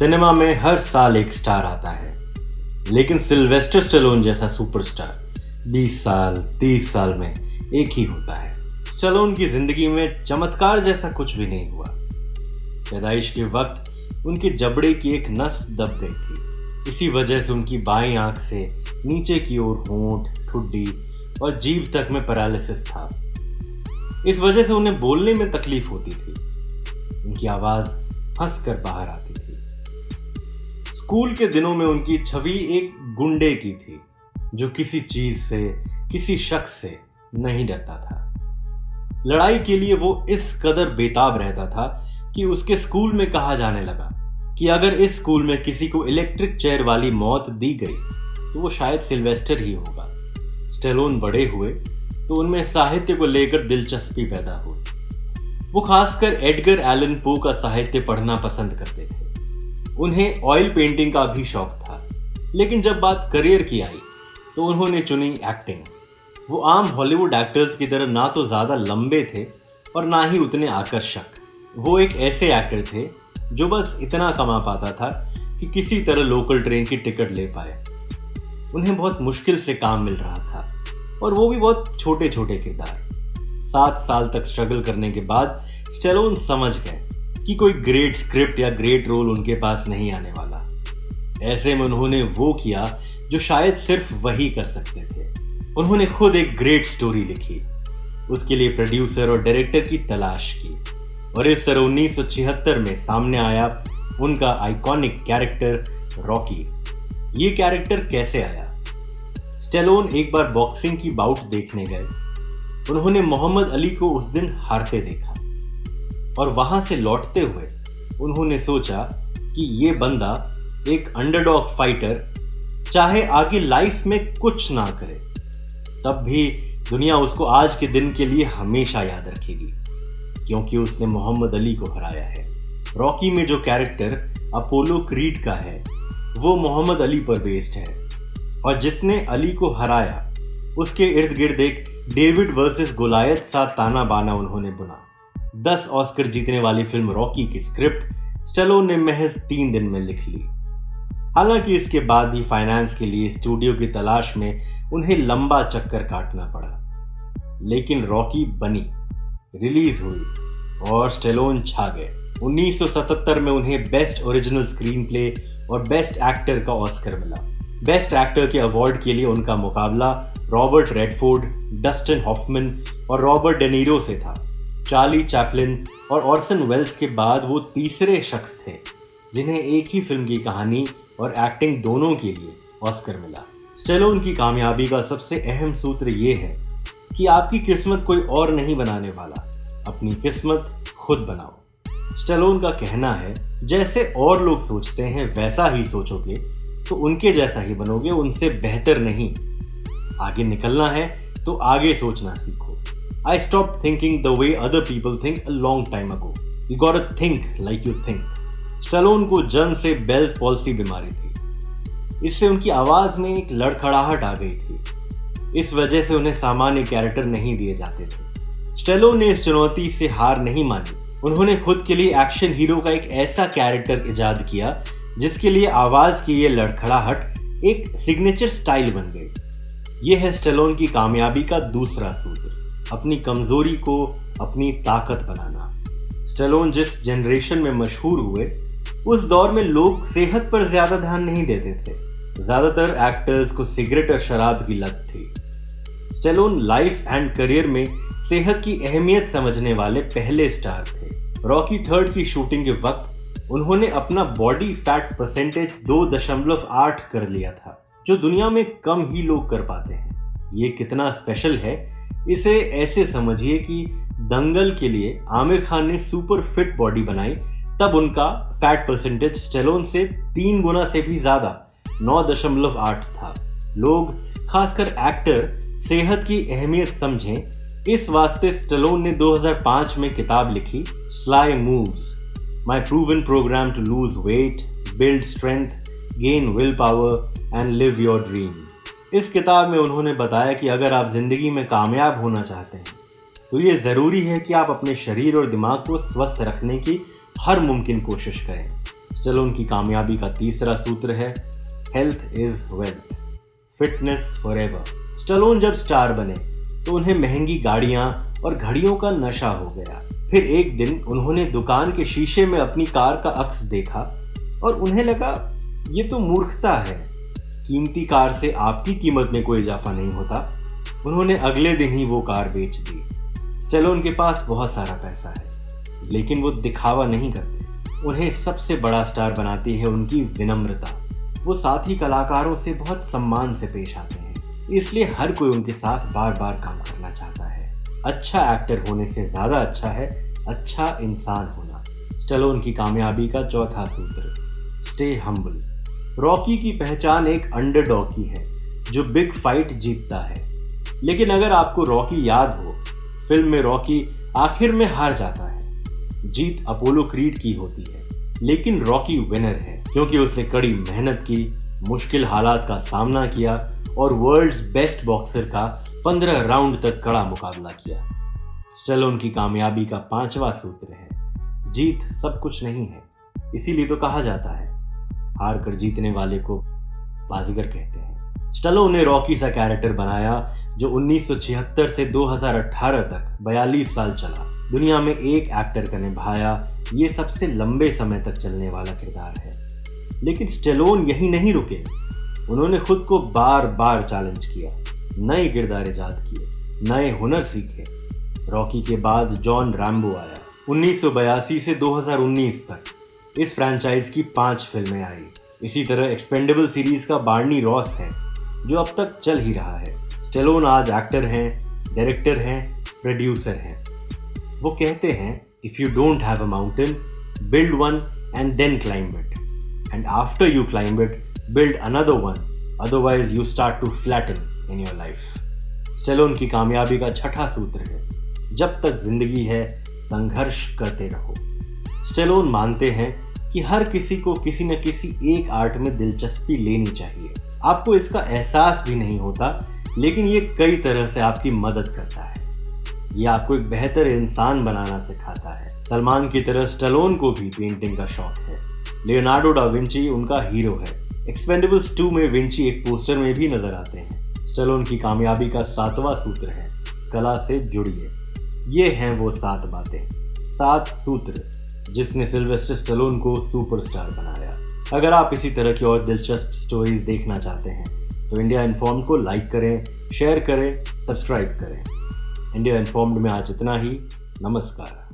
Cinema में हर साल एक स्टार आता है, लेकिन सिल्वेस्टर स्टेलोन जैसा सुपरस्टार 20 साल 30 साल में एक ही होता है। स्टेलोन की जिंदगी में चमत्कार जैसा कुछ भी नहीं हुआ। पैदाइश के वक्त उनके जबड़े की एक नस दब गई थी। इसी वजह से उनकी बाईं आंख से नीचे की ओर होंठ, ठुड्डी और जीभ तक में पैरालिसिस था। इस वजह से उन्हें बोलने में तकलीफ होती थी। उनकी आवाज हंसकर बाहर आती थी। स्कूल के दिनों में उनकी छवि एक गुंडे की थी जो किसी चीज से, किसी शख्स से नहीं डरता था। लड़ाई के लिए वो इस कदर बेताब रहता था कि उसके स्कूल में कहा जाने लगा कि अगर इस स्कूल में किसी को इलेक्ट्रिक चेयर वाली मौत दी गई तो वो शायद सिल्वेस्टर ही होगा। स्टेलोन बड़े हुए तो उनमें साहित्य को लेकर दिलचस्पी पैदा हुई। वो खासकर एडगर एलन पो का साहित्य पढ़ना पसंद करते थे। उन्हें ऑयल पेंटिंग का भी शौक था, लेकिन जब बात करियर की आई तो उन्होंने चुनी एक्टिंग। वो आम हॉलीवुड एक्टर्स की तरह ना तो ज़्यादा लंबे थे और ना ही उतने आकर्षक। वो एक ऐसे एक्टर थे जो बस इतना कमा पाता था कि किसी तरह लोकल ट्रेन की टिकट ले पाए। उन्हें बहुत मुश्किल से काम मिल रहा था और वो भी बहुत छोटे छोटे किरदार। 7 साल तक स्ट्रगल करने के बाद स्टेलोन समझ गए कि कोई ग्रेट स्क्रिप्ट या ग्रेट रोल उनके पास नहीं आने वाला। ऐसे में उन्होंने वो किया जो शायद सिर्फ वही कर सकते थे। उन्होंने खुद एक ग्रेट स्टोरी लिखी, उसके लिए प्रोड्यूसर और डायरेक्टर की तलाश की और इस तरह 1976 में सामने आया उनका आइकॉनिक कैरेक्टर रॉकी। ये कैरेक्टर कैसे आया? स्टेलोन एक बार बॉक्सिंग की बाउट देखने गए। उन्होंने मोहम्मद अली को उस दिन हारते देखा और वहां से लौटते हुए उन्होंने सोचा कि ये बंदा एक अंडरडॉग फाइटर चाहे आगे लाइफ में कुछ ना करे, तब भी दुनिया उसको आज के दिन के लिए हमेशा याद रखेगी, क्योंकि उसने मोहम्मद अली को हराया है। रॉकी में जो कैरेक्टर अपोलो क्रीड का है वो मोहम्मद अली पर बेस्ड है और जिसने अली को हराया उसके इर्द गिर्द एक डेविड वर्सेस गोलायत सा ताना बाना उन्होंने बुना। 10 ऑस्कर जीतने वाली फिल्म रॉकी की स्क्रिप्ट स्टेलोन ने महज 3 दिन में लिख ली। हालांकि इसके बाद भी फाइनेंस के लिए स्टूडियो की तलाश में उन्हें लंबा चक्कर काटना पड़ा, लेकिन रॉकी बनी, रिलीज हुई और स्टेलोन छा गए। 1977 में उन्हें बेस्ट ओरिजिनल स्क्रीन प्ले और बेस्ट एक्टर का ऑस्कर मिला। बेस्ट एक्टर के अवार्ड के लिए उनका मुकाबला रॉबर्ट रेडफोर्ड, डस्टिन हॉफमैन और रॉबर्ट डेनीरो से था। चार्ली चैपलिन और ऑर्सन वेल्स के बाद वो तीसरे शख्स थे जिन्हें एक ही फिल्म की कहानी और एक्टिंग दोनों के लिए ऑस्कर मिला। स्टेलोन की कामयाबी का सबसे अहम सूत्र ये है कि आपकी किस्मत कोई और नहीं बनाने वाला, अपनी किस्मत खुद बनाओ। स्टेलोन का कहना है, जैसे और लोग सोचते हैं वैसा ही सोचोगे तो उनके जैसा ही बनोगे, उनसे बेहतर नहीं। आगे निकलना है तो आगे सोचना सीखो। I stopped thinking the way other people think a long time ago. You gotta think like you think. Stallone को जन्म से बेल्स पॉल्सी बीमारी थी। इससे उनकी आवाज में एक लड़खड़ाहट आ गई थी। इस वजह से उन्हें सामान्य कैरेक्टर नहीं दिए जाते थे। स्टेलोन ने इस चुनौती से हार नहीं मानी। उन्होंने खुद के लिए एक्शन हीरो का एक ऐसा कैरेक्टर इजाद किया जिसके लिए आवाज की ये लड़खड़ाहट एक सिग्नेचर स्टाइल बन गई। यह है स्टेलोन की कामयाबी का दूसरा सूत्र, अपनी कमजोरी को अपनी ताकत बनाना। स्टेलोन जिस जनरेशन में मशहूर हुए उस दौर में लोग सेहत पर ज्यादा ध्यान नहीं देते थे। ज्यादातर एक्टर्स को सिगरेट और शराब की लत थी। स्टेलोन लाइफ एंड करियर में सेहत की अहमियत समझने वाले पहले स्टार थे। रॉकी 3 की शूटिंग के वक्त उन्होंने अपना बॉडी फैट परसेंटेज 2.8 कर लिया था, जो दुनिया में कम ही लोग कर पाते हैं। ये कितना स्पेशल है इसे ऐसे समझिए कि दंगल के लिए आमिर खान ने सुपर फिट बॉडी बनाई, तब उनका फैट परसेंटेज स्टेलोन से 3 गुना से भी ज्यादा 9.8 था। लोग, खासकर एक्टर, सेहत की अहमियत समझें, इस वास्ते स्टेलोन ने 2005 में किताब लिखी, sly moves, my proven program to lose weight, build strength, gain will power and live your dream. इस किताब में उन्होंने बताया कि अगर आप जिंदगी में कामयाब होना चाहते हैं तो ये ज़रूरी है कि आप अपने शरीर और दिमाग को स्वस्थ रखने की हर मुमकिन कोशिश करें। स्टेलोन की कामयाबी का तीसरा सूत्र है health is wealth, fitness forever. Stallone जब स्टार बने तो उन्हें महंगी गाड़ियां और घड़ियों का नशा हो गया। फिर एक दिन उन्होंने दुकान के शीशे में अपनी कार का अक्स देखा और उन्हें लगा ये तो मूर्खता है, कीमती कार से आपकी कीमत में कोई इजाफा नहीं होता। उन्होंने अगले दिन ही वो कार बेच दी। स्टेलोन के पास बहुत सारा पैसा है, लेकिन वो दिखावा नहीं करते। उन्हें सबसे बड़ा स्टार बनाती है उनकी विनम्रता। वो साथी कलाकारों से बहुत सम्मान से पेश आते हैं, इसलिए हर कोई उनके साथ बार बार काम करना चाहता है। अच्छा एक्टर होने से ज़्यादा अच्छा है अच्छा इंसान होना। स्टेलोन की कामयाबी का चौथा सूत्र स्टे हम्बल। रॉकी की पहचान एक अंडरडॉग की है जो बिग फाइट जीतता है, लेकिन अगर आपको रॉकी याद हो, फिल्म में रॉकी आखिर में हार जाता है। जीत अपोलो क्रीड की होती है, लेकिन रॉकी विनर है क्योंकि उसने कड़ी मेहनत की, मुश्किल हालात का सामना किया और वर्ल्ड्स बेस्ट बॉक्सर का 15 राउंड तक कड़ा मुकाबला किया। स्टेलोन की कामयाबी का पांचवा सूत्र है जीत सब कुछ नहीं है। इसीलिए तो कहा जाता है हार कर जीतने वाले को बाजीगर कहते हैं। स्टेलोन ने रॉकी सा कैरेक्टर बनाया जो 1976 से 2018 तक 42 साल चला। दुनिया में एक एक्टर का निभाया ये सबसे लंबे समय तक चलने वाला किरदार है। लेकिन स्टेलोन यहीं नहीं रुके, उन्होंने खुद को बार बार चैलेंज किया, नए किरदार इजाद किए, नए हुनर सीखे। रॉकी के बाद जॉन रैम्बो आया। 1982 से 2019 तक इस फ्रैंचाइज की 5 फिल्में आई। इसी तरह एक्सपेंडेबल सीरीज का बार्नी रॉस है जो अब तक चल ही रहा है। स्टेलोन आज एक्टर हैं, डायरेक्टर हैं, प्रोड्यूसर हैं। वो कहते हैं if you don't have a mountain build one and then climb it, and after you climb it build another one, otherwise you start to flatten in your life. Stallone की कामयाबी का छठा सूत्र है जब तक जिंदगी है संघर्ष करते रहो। स्टेलोन मानते हैं कि हर किसी को किसी न किसी एक आर्ट में दिलचस्पी लेनी चाहिए। आपको इसका एहसास भी नहीं होता, लेकिन ये कई तरह से आपकी मदद करता है। ये आपको एक बेहतर इंसान बनाना सिखाता है। सलमान की तरह स्टेलोन को भी पेंटिंग का शौक है। लियोनार्डो डा विंची उनका हीरो है। एक्सपेंडेबल्स 2 में विंची एक पोस्टर में भी नजर आते हैं। स्टेलोन की कामयाबी का 7वां सूत्र है कला से जुड़िए। ये हैं वो 7 बातें, 7 सूत्र जिसने सिल्वेस्टर स्टेलोन को सुपरस्टार बनाया। अगर आप इसी तरह की और दिलचस्प स्टोरीज देखना चाहते हैं तो इंडिया इन्फॉर्म्ड को लाइक करें, शेयर करें, सब्सक्राइब करें। इंडिया इन्फॉर्म्ड में आज इतना ही। नमस्कार।